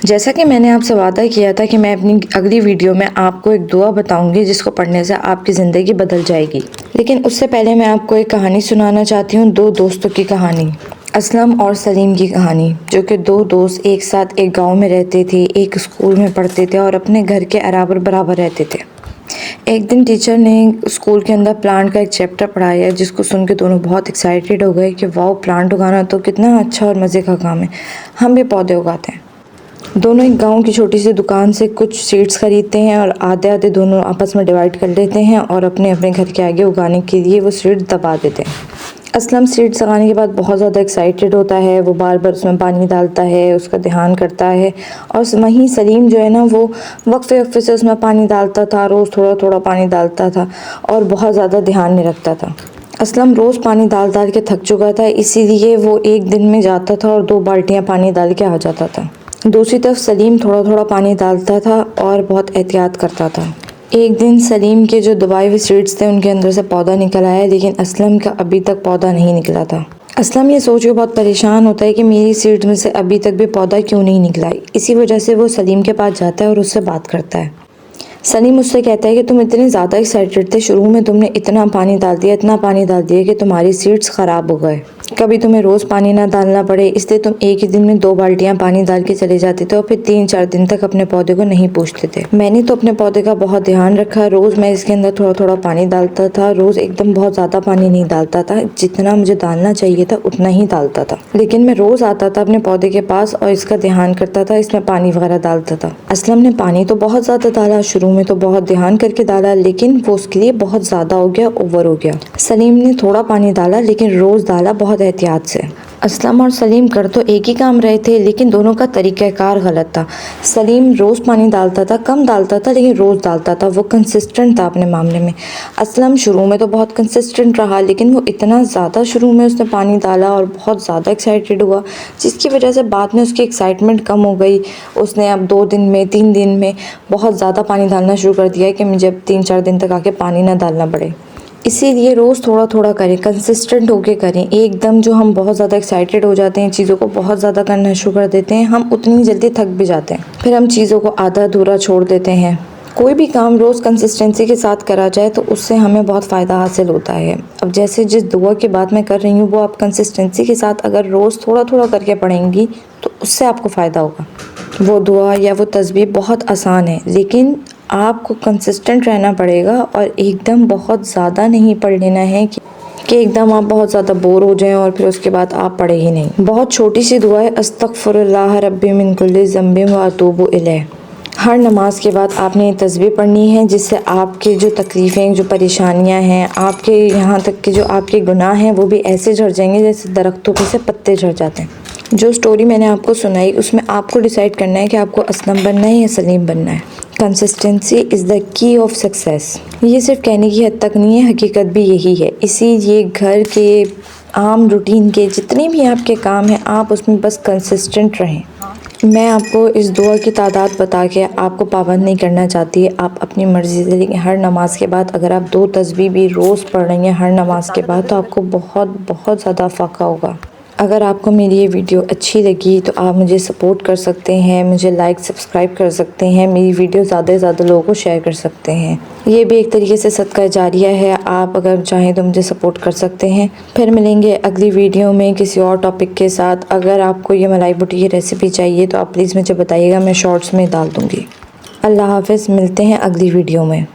जैसा कि मैंने आपसे वादा किया था कि मैं अपनी अगली वीडियो में आपको एक दुआ बताऊंगी जिसको पढ़ने से आपकी ज़िंदगी बदल जाएगी। लेकिन उससे पहले मैं आपको एक कहानी सुनाना चाहती हूँ, दो दोस्तों की कहानी, असलम और सलीम की कहानी, जो कि दो दोस्त एक साथ एक गांव में रहते थे, एक स्कूल में पढ़ते थे और अपने घर के बराबर बराबर रहते थे। एक दिन टीचर ने स्कूल के अंदर प्लांट का एक चैप्टर पढ़ाया, जिसको सुन के दोनों बहुत एक्साइटेड हो गए कि वाह, प्लांट उगाना तो कितना अच्छा और मज़े का काम है, हम भी पौधे उगाते हैं। दोनों एक गांव की छोटी सी दुकान से कुछ सीड्स खरीदते हैं और आधे आधे दोनों आपस में डिवाइड कर लेते हैं और अपने अपने घर के आगे उगाने के लिए वो सीड्स दबा देते हैं। असलम सीड्स लगाने के बाद बहुत ज़्यादा एक्साइटेड होता है, वो बार बार उसमें पानी डालता है, उसका ध्यान करता है। और वहीं सलीम जो है ना, वो वक्फे वक्फे से उसमें पानी डालता था, रोज़ थोड़ा थोड़ा पानी डालता था और बहुत ज़्यादा ध्यान नहीं रखता था। असलम रोज़ पानी डाल डाल के थक चुका था, इसीलिए वो एक दिन में जाता था और 2 बाल्टियाँ पानी डाल के आ जाता था। दूसरी तरफ सलीम थोड़ा थोड़ा पानी डालता था और बहुत एहतियात करता था। एक दिन सलीम के जो दबाए हुए सीड्स थे उनके अंदर से पौधा निकल आया, लेकिन असलम का अभी तक पौधा नहीं निकला था। असलम ये सोच के बहुत परेशान होता है कि मेरी सीड्स में से अभी तक भी पौधा क्यों नहीं निकला। इसी वजह से वो सलीम के पास जाता है और उससे बात करता है। सलीम उससे कहता है कि तुम इतने ज़्यादा एक्साइटेड थे, शुरू में तुमने इतना पानी डाल दिया, इतना पानी डाल दिया कि तुम्हारी सीड्स ख़राब हो गए। कभी तुम्हें रोज़ पानी ना डालना पड़े, इसलिए तुम एक ही दिन में 2 बाल्टियाँ पानी डाल के चले जाते थे और फिर 3-4 दिन तक अपने पौधे को नहीं पूछते थे। मैंने तो अपने पौधे का बहुत ध्यान रखा, रोज़ मैं इसके अंदर थोड़ा थोड़ा पानी डालता था, रोज़ एकदम बहुत ज़्यादा पानी नहीं डालता था, जितना मुझे डालना चाहिए था उतना ही डालता था। लेकिन मैं रोज़ आता था अपने पौधे के पास और इसका ध्यान करता था, इसमें पानी वगैरह डालता था। असलम ने पानी तो बहुत ज़्यादा डाला, शुरू में तो बहुत ध्यान करके डाला, लेकिन वो उसके लिए बहुत ज़्यादा हो गया, ओवर हो गया। सलीम ने थोड़ा पानी डाला, लेकिन रोज़ डाला बहुत एहतियात से। असलम और सलीम कर तो एक ही काम रहे थे, लेकिन दोनों का तरीक़ाकार गलत था। सलीम रोज़ पानी डालता था, कम डालता था, लेकिन रोज़ डालता था, वो कंसिस्टेंट था अपने मामले में। असलम शुरू में तो बहुत कंसिस्टेंट रहा, लेकिन वो इतना ज़्यादा शुरू में उसने पानी डाला और बहुत ज़्यादा एक्साइटेड हुआ, जिसकी वजह से बाद में उसकी एक्साइटमेंट कम हो गई। उसने अब 2 दिन में 3 दिन में बहुत ज़्यादा पानी डालना शुरू कर दिया कि मुझे अब 3-4 दिन तक आके पानी ना डालना पड़े। इसीलिए रोज़ थोड़ा थोड़ा करें, कंसिस्टेंट होके करें। एकदम जो हम बहुत ज़्यादा एक्साइटेड हो जाते हैं, चीज़ों को बहुत ज़्यादा करना शुरू कर देते हैं, हम उतनी जल्दी थक भी जाते हैं, फिर हम चीज़ों को आधा अधूरा छोड़ देते हैं। कोई भी काम रोज़ कंसिस्टेंसी के साथ करा जाए तो उससे हमें बहुत फ़ायदा हासिल होता है। अब जैसे जिस दुआ की बात मैं कर रही हूँ, वो आप कंसिस्टेंसी के साथ अगर रोज़ थोड़ा थोड़ा करके पढ़ेंगी तो उससे आपको फ़ायदा होगा। वो दुआ या वो तस्बीह बहुत आसान है, लेकिन आपको कंसिस्टेंट रहना पड़ेगा और एकदम बहुत ज़्यादा नहीं पढ़ लेना है कि एकदम आप बहुत ज़्यादा बोर हो जाएं और फिर उसके बाद आप पढ़े ही नहीं। बहुत छोटी सी दुआ है, अस्तगफिरुल्लाह रब्बी मिन कुल्लि ज़ंबिन व अतूबु इलैह। हर नमाज के बाद आपने ये तस्बीह पढ़नी है, जिससे आपके जो तकलीफ़ें, जो परेशानियां हैं, आपके यहाँ तक कि जो आपके गुनाह हैं, वो भी ऐसे झड़ जाएंगे जैसे दरख्तों पे से पत्ते झड़ जाते हैं। जो स्टोरी मैंने आपको सुनाई, उसमें आपको डिसाइड करना है कि आपको असलम बनना है या सलीम बनना है। Consistency is the key of success. ये सिर्फ कहने की हद तक नहीं है, हकीकत भी यही है। इसीलिए घर के आम रूटीन के जितने भी आपके काम हैं, आप उसमें बस कंसिस्टेंट रहें। मैं आपको इस दुआ की तादाद बता के आपको पाबंद नहीं करना चाहती है, आप अपनी मर्ज़ी से, लेकिन हर नमाज के बाद अगर आप 2 तस्बीह भी रोज़ पढ़ रही हैं हर नमाज के बाद, तो आपको बहुत बहुत ज़्यादा फ़ायदा होगा। अगर आपको मेरी ये वीडियो अच्छी लगी तो आप मुझे सपोर्ट कर सकते हैं, मुझे लाइक सब्सक्राइब कर सकते हैं, मेरी वीडियो ज़्यादा से ज़्यादा लोगों को शेयर कर सकते हैं। ये भी एक तरीके से सदका जारिया है, आप अगर चाहें तो मुझे सपोर्ट कर सकते हैं। फिर मिलेंगे अगली वीडियो में किसी और टॉपिक के साथ। अगर आपको ये मलाई बूटी की रेसिपी चाहिए तो आप प्लीज़ मुझे बताइएगा, मैं शॉर्ट्स में डाल दूँगी। अल्लाह हाफ़िज़, मिलते हैं अगली वीडियो में।